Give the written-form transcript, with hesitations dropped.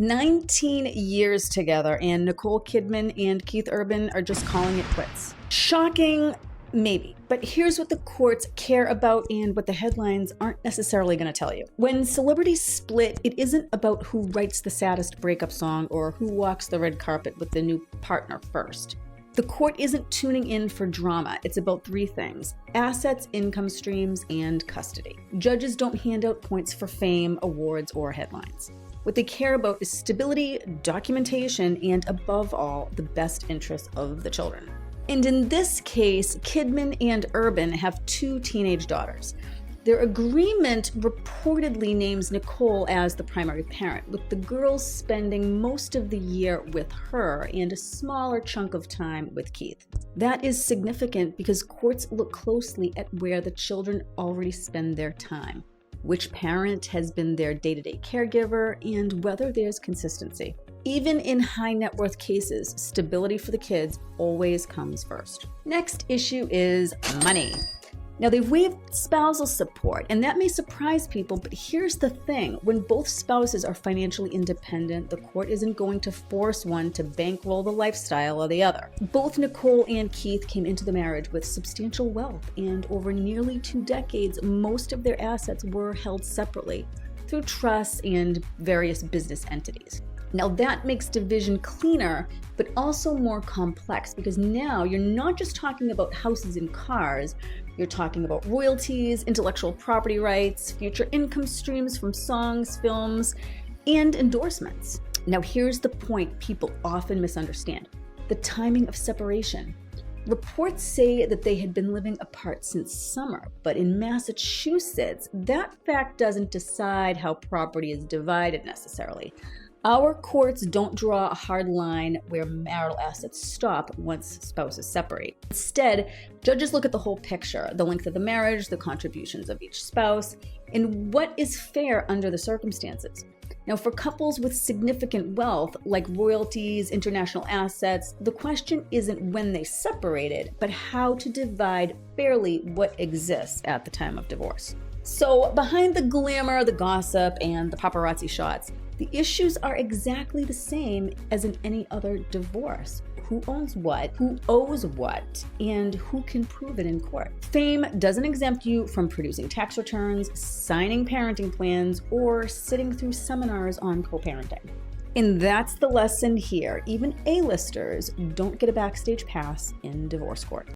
19 years together, and Nicole Kidman and Keith Urban are just calling it quits. Shocking, maybe. But here's what the courts care about and what the headlines aren't necessarily going to tell you. When celebrities split, it isn't about who writes the saddest breakup song or who walks the red carpet with the new partner first. The court isn't tuning in for drama. It's about three things: assets, income streams, and custody. Judges don't hand out points for fame, awards, or headlines. What they care about is stability, documentation, and above all, the best interests of the children. And in this case, Kidman and Urban have two teenage daughters. Their agreement reportedly names Nicole as the primary parent, with the girls spending most of the year with her and a smaller chunk of time with Keith. That is significant because courts look closely at where the children already spend their time, which parent has been their day-to-day caregiver, and whether there's consistency. Even in high net worth cases, stability for the kids always comes first. Next issue is money. Now, they've waived spousal support, and that may surprise people, but here's the thing. When both spouses are financially independent, the court isn't going to force one to bankroll the lifestyle of the other. Both Nicole and Keith came into the marriage with substantial wealth, and over nearly 2 decades, most of their assets were held separately through trusts and various business entities. Now that makes division cleaner, but also more complex, because now you're not just talking about houses and cars, you're talking about royalties, intellectual property rights, future income streams from songs, films, and endorsements. Now here's the point people often misunderstand: the timing of separation. Reports say that they had been living apart since summer, but in Massachusetts, that fact doesn't decide how property is divided necessarily. Our courts don't draw a hard line where marital assets stop once spouses separate. Instead, judges look at the whole picture: the length of the marriage, the contributions of each spouse, and what is fair under the circumstances. Now, for couples with significant wealth, like royalties, international assets, the question isn't when they separated, but how to divide fairly what exists at the time of divorce. So, behind the glamour, the gossip, and the paparazzi shots, the issues are exactly the same as in any other divorce. Who owns what, who owes what, and who can prove it in court. Fame doesn't exempt you from producing tax returns, signing parenting plans, or sitting through seminars on co-parenting. And that's the lesson here. Even A-listers don't get a backstage pass in divorce court.